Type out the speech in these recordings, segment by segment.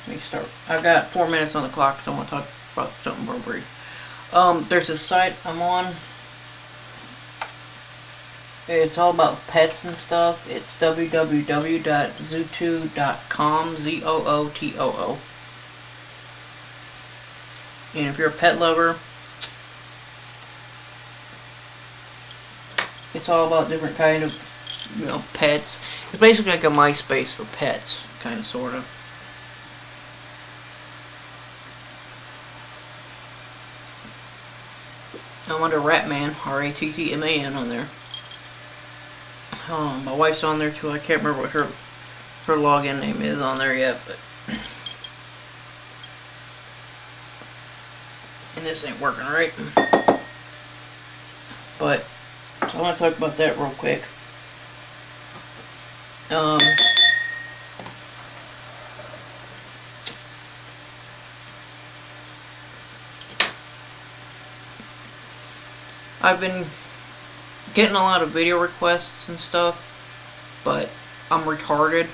Let me start. I've got 4 minutes on the clock, so I want to talk about something real brief. There's a site I'm on. It's all about pets and stuff. It's www.zootoo.com, ZOOTOO. And if you're a pet lover, it's all about different kind of, pets. It's basically like a MySpace for pets, kind of, sort of. I'm under Ratman, RATTMAN on there. My wife's on there too. I can't remember what her login name is on there yet, but and this ain't working right. But so I want to talk about that real quick. I've been getting a lot of video requests and stuff, but I'm retarded.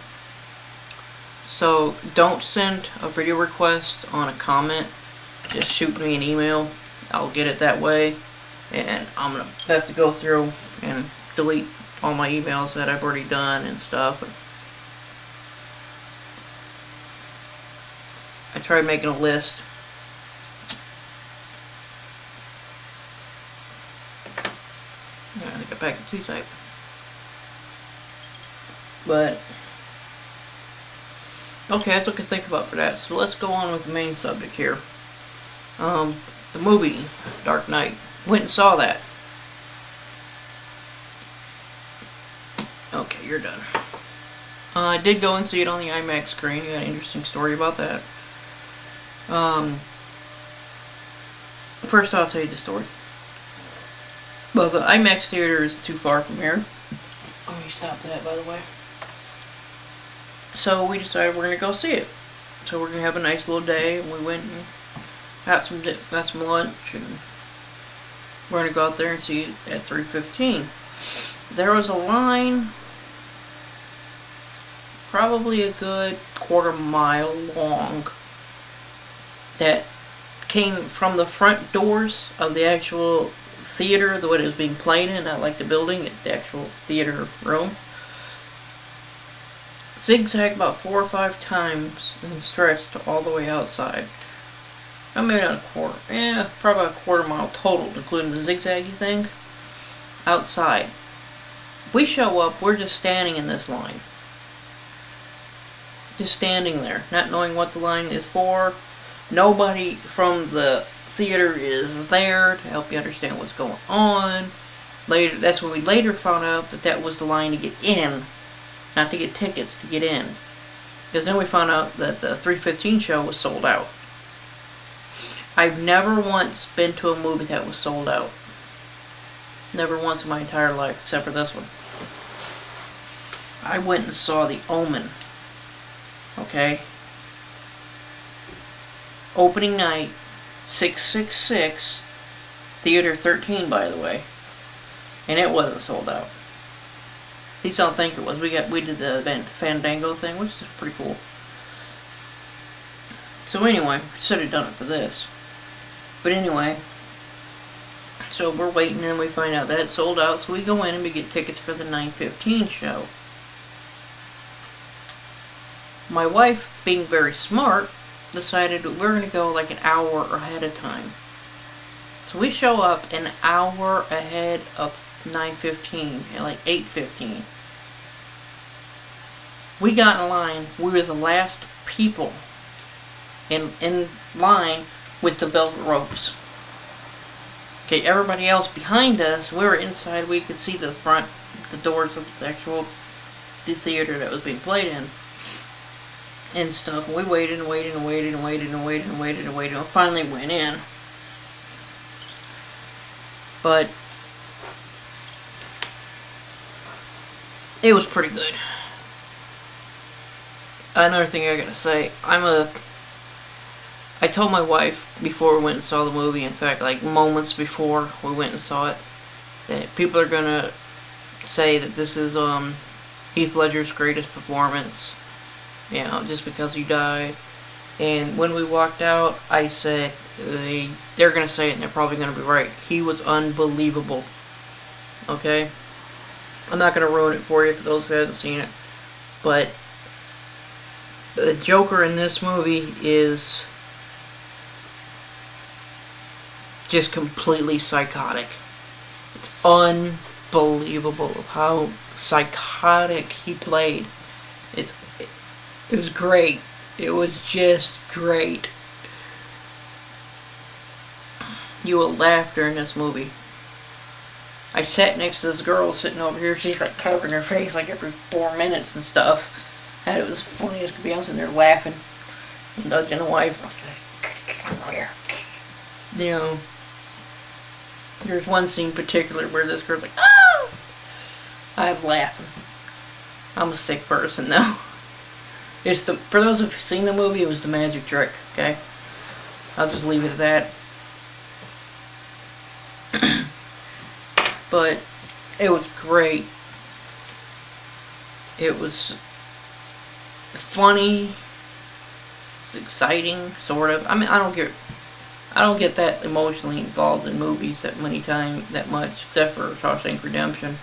So don't send a video request on a comment. Just shoot me an email. I'll get it that way. And I'm going to have to go through and delete all my emails that I've already done and stuff. I tried making a list. I think I packed it too tight. But okay, that's what I can think about for that. So let's go on with the main subject here. The movie Dark Knight. Went and saw that. Okay, you're done. I did go and see it on the IMAX screen. Got an interesting story about that. First I'll tell you the story. Well, the IMAX theater is too far from here. Let me stop that, by the way. So we decided we're going to go see it. So we're going to have a nice little day, and we went and got some lunch, and we're going to go out there and see it at 3:15. There was a line, probably a good quarter-mile long, that came from the front doors of the actual theater, the way it was being played in, not like the building, the actual theater room. Zigzagged about 4 or 5 times and stretched all the way outside. I mean, not a quarter. Yeah, probably a quarter-mile total, including the zigzaggy thing. Outside. We show up, we're just standing in this line. Just standing there, not knowing what the line is for. Nobody from the theater is there to help you understand what's going on. Later, that's when we later found out that was the line to get in, not to get tickets, to get in. Because then we found out that the 3:15 show was sold out. I've never once been to a movie that was sold out. Never once in my entire life, except for this one. I went and saw The Omen. Okay? Opening night, 666, Theater 13, by the way. And it wasn't sold out. At least I don't think it was. We did the event Fandango thing, which is pretty cool. So anyway, should have done it for this. But anyway, so we're waiting and then we find out that it's sold out, so we go in and we get tickets for the 9:15 show. My wife, being very smart, decided we're going to go like an hour ahead of time. So we show up an hour ahead of 9:15, at like 8:15. We got in line. We were the last people in line with the velvet ropes. Okay, everybody else behind us, we were inside. We could see the front, the doors of the actual theater that was being played in and stuff. And we waited and waited and waited and waited and waited and waited and waited and finally went in. But it was pretty good. Another thing I gotta say, I told my wife before we went and saw the movie, in fact, like moments before we went and saw it, that people are gonna say that this is Heath Ledger's greatest performance, just because he died. And when we walked out, I said, they're going to say it and they're probably going to be right. He was unbelievable. Okay? I'm not going to ruin it for you for those who haven't seen it. But the Joker in this movie is just completely psychotic. It's unbelievable how psychotic he played. It was great. It was just great. You will laugh during this movie. I sat next to this girl sitting over here. She's like covering her face like every 4 minutes and stuff. And it was funny as could be. I was in there laughing, nudging the wife. Come here. You know, there's one scene in particular where this girl's like, "Ah!" I'm laughing. I'm a sick person though. For those who've seen the movie, it was the magic trick. Okay, I'll just leave it at that. But it was great. It was funny. It's exciting, sort of. I mean, I don't get that emotionally involved in movies that much, except for Shawshank Redemption.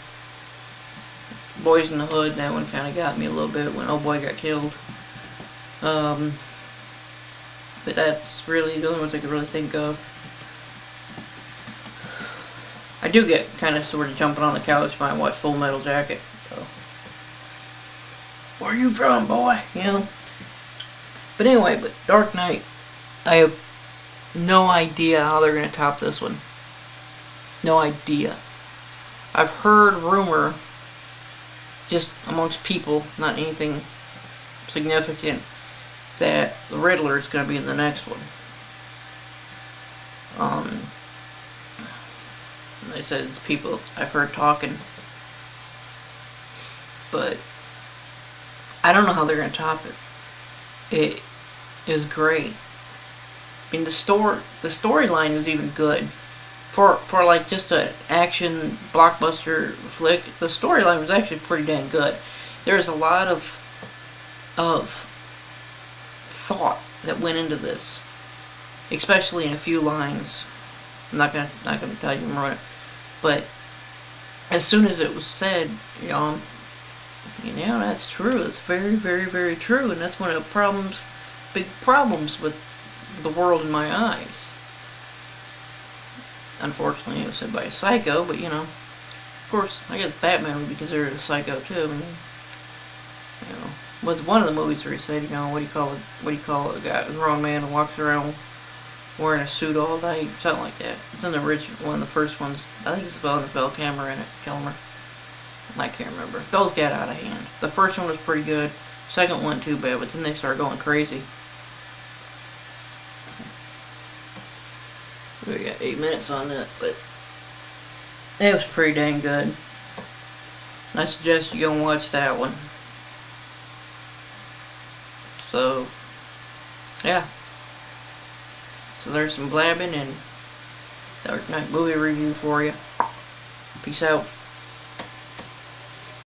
Boys in the Hood, that one kind of got me a little bit when old boy got killed. But that's really the only ones I could really think of. I do get kind of sort of jumping on the couch when I watch Full Metal Jacket. So, where are you from, boy? You know. But anyway, Dark Knight, I have no idea how they're going to top this one. No idea. I've heard rumor, just amongst people, not anything significant, that the Riddler is going to be in the next one. They said it's people I've heard talking, but I don't know how they're going to top it. It is great. I mean, the storyline is even good for like just an action blockbuster flick. The storyline was actually pretty dang good. There's a lot of thought that went into this, especially in a few lines. I'm not gonna tell you more, but as soon as it was said, yeah, that's true. It's very, very, very true, and that's one of the big problems with the world in my eyes. Unfortunately, it was said by a psycho, but of course, I guess Batman would be considered a psycho too. I mean, was one of the movies where he said, what do you call a grown man who walks around wearing a suit all night, something like that. It's in the original one, the first ones. I think it's Val Kilmer in it. I can't remember. Those got out of hand. The first one was pretty good. Second one too bad, but then they started going crazy. We got 8 minutes on that, but it was pretty dang good. I suggest you go and watch that one. So, yeah. So there's some blabbing and Dark Knight movie review for you. Peace out.